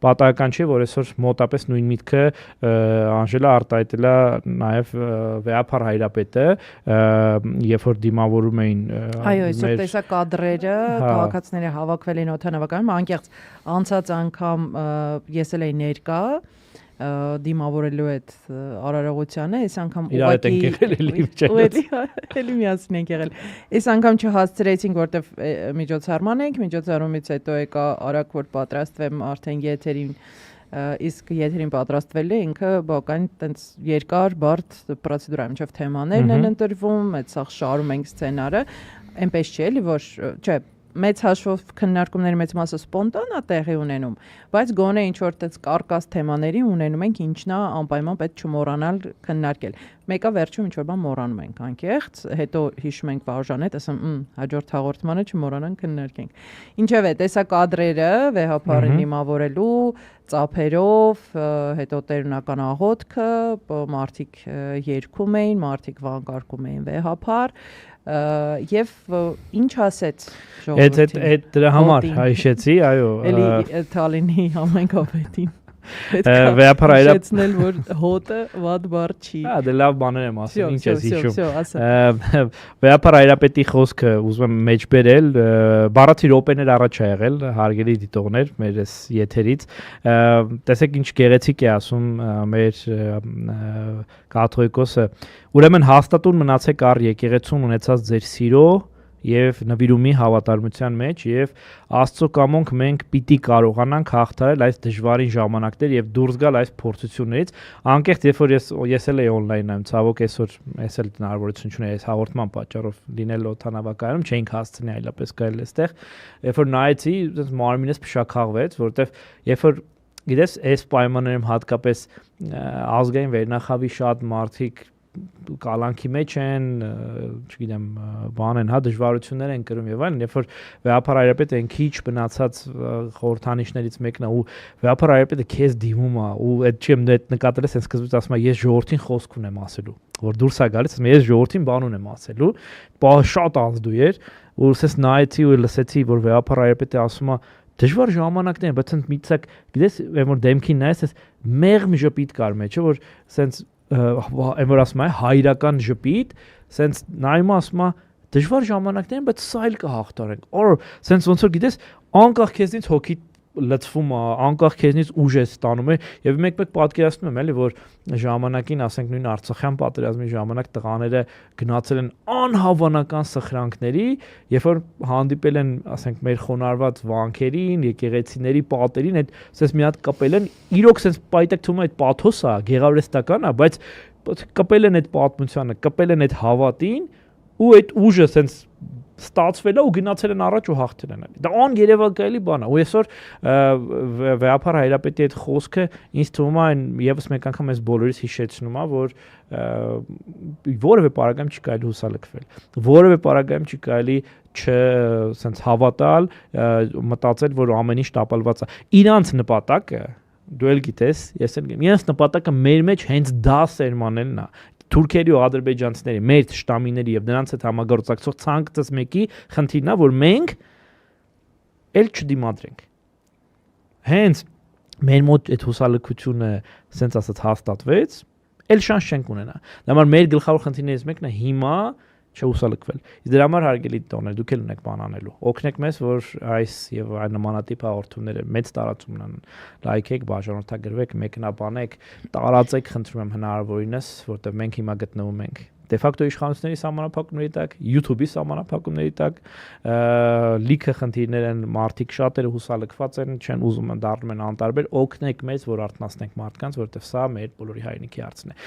պատահական չի, որ այսօր մոտապես նույն միտքը Անժելա արտահայտել է նաև Վեհափար Հայրապետը, երբ որ դիմավորում էին այո, այսօր տեսա կադրերը, քաղաքացիները հավաքվել էին օդանավակայանում, անկեղծ անցած անգամ ես էլ էի ներկա դիմավորելու այդ արարողությանը, այս անգամ էլի միասին ենք եղել։ Այս անգամ չհասցրեցինք, որտեվ միջոցառման ենք, միջոցառումից հետո եկա արագ որ պատրաստվեմ արդեն եթերին, իսկ եթերին պատրաստվել է ինքը բավական տենց երկար, բարդ պրոցեդուրա է, մինչև թեմաներն են ընտրվում, այդ սաղ շարում ենք սցենարը, այնպես չէ, էլի որ չէ մեծ հաշվով քննարկումների մեծ մասը սպոնտան է տեղի ունենում, բայց գոնե ինչ որ տես կարկաս թեմաների ունենում ենք, ինչն է անպայման պետք չմոռանալ քննարկել։ Մեկը վերջում ինչ որ բան մոռանում ենք անկեղծ, հետո հիշում ենք բաժանետ, ասում հաջորդ հաղորդմանը չմոռանանք քննարկենք։ Ինչևէ, տեսա կադրերը Վեհափարին դիմավորելու ծափերով, հետո տերունական աղոթքը, մարդիկ երգում էին, մարդիկ վանկարկում էին Վեհափար, եւ ինչ ասեց ժողովրդին։ Այդ դրա համար հիշեցի, այո։ Էլի Թալինի համայնքապետին Վեհափար Հայրապետն որ հոտը վատ բառ չի։ Դե լավ բաներ եմ ասում, ինչ ես հիշում։ Վեհափար Հայրապետի խոսքը ուզում եմ մեջ բերել, բառացի րոպեներ առաջ է եղել, հարգելի դիտողներ, մեր այս եթերից։ Տեսեք ինչ գեղեցիկ է ասում մեր կաթողիկոսը։ Ուրեմն հաստատուն մնացեք առ եկեղեցուն ունեցած ձեր սիրո եւ նվիրումի հավատարմության մեջ եւ Աստծո կամոնք մենք պիտի կարողանանք հաղթահարել այս դժվարին ժամանակներ եւ դուրս գալ այս փորձություններից անկեղծ երբ որ ես էլ էի on-line եմ ցավոք այսօր ես էլ հնարավորություն չունեի այս հաղորդման պատճառով լինել օդանավակայանում չէինք հասցնի այլապես գալ այստեղ երբ որ նայեցի այս մարմինս փշաքաղվեց որովհետեւ երբ որ գիտես այս պայմաններում հատկապես ազգային վերնախավի շատ մարդիկ կալանքի մեջ են, չգիտեմ, բան են, հա դժվարություններ են կրում եւ այլն, երբ որ Վեհափար Հայրապետը այն քիչ բնացած խորհրդանիշներից մեկն է ու Վեհափար Հայրապետը քեզ դիմում է ու այդ չեմ դա նկատել ես սկզբից ասում եմ ես ժողովրդին խոսք ունեմ ասելու, որ դուրս է գալիս, ասում եմ ես ժողովրդին բան ունեմ ասելու, շատ ազդու էր, ու ես նայեցի ու լսեցի, որ Վեհափար Հայրապետը ասում է դժվար ժամանակներ, բայց ընդ միցակ, գիտես, որ դեմքին նայես, ես մեղմ ժպիտ կար մեջը, որ սենց այն որ ասում է հայրական ժպիտ, սենց նայում ասում է դժվար ժամանակներ են, բայց սա էլ կհաղթարենք։ Օր, սենց ոնց որ գիտես, անկախ քեզնից հոգի լցվում է, անկախ քեզնից ուժ է ստանում է, եւ մեկ-մեկ պատկերացնում եմ էլի, որ ժամանակին, ասենք նույն Արցախյան պատերազմի ժամանակ տղաները գնացել են անհավանական սխրանքների, երբ որ հանդիպել են, ասենք մեր խոնարհված վանքերին, եկեղեցիների պատերին, այդ ասես մի հատ կպել են, իրոք sense պայտակ թվում է այդ պաթոս է, գեղարվեստական է, բայց կպել են այդ պատմությանը, կպել են այդ հավատին ու այդ ուժը sense ստացվել է ու գնացել են առաջ ու հաղթել են։ Դա անգերեվակայելի բան է։ Ու այսօր Վեհափար Հայրապետի այդ խոսքը ինձ թվում է եւս մեկ անգամ այս բոլորիս հիշեցնում է, որ որևէ պարագայում չի կարելի հուսալքվել։ Որևէ պարագայում չի կարելի սենց հավատալ, մտածել, որ ամեն ինչ տապալված է։ Իրանց նպատակը դու էլ գիտես, ես էլ գիտեմ, իրանց նպատակը մեր մեջ հենց դա սերմանելն է։ Թուրքերի ու ադրբեջանցիների, մեր թշնամիների եւ նրանց հետ համագործակցող ցանկացած մեկի խնդիրն է, որ մենք էլ չդիմադրենք։ Հենց մեր մոտ այդ հուսալքությունը, ասենց ասած, հաստատվեց, էլ շանս չենք ունենա։ Դա համար մեր գլխավոր խնդիրներից մեկն է հիմա չհուսալքվել։ Իսկ դրա համար հարգելի դիտողներ, դուք էլ ունեք բան անելու։ Օգնեք մեզ, որ այս եւ այն նմանատիպ հաղորդումները մեծ տարածում ունենան։ Լայքեք, բաժանորդագրվեք, մեկնաբանեք, տարածեք, խնդրում եմ հնարավորինս, որտեղ մենք հիմա գտնվում ենք դե ֆակտո իշխանությունների սահմանափակումների տակ, YouTube-ի սահմանափակումների տակ, լիքը խնդիրներ են, մարդիկ շատերը հուսալքված են, չեն ուզում են դառնում են անտարբեր, օգնեք մեզ, որ արթնացնենք մարդկանց, որովհետև սա մեր բոլորի հայրենիքի հարցն է։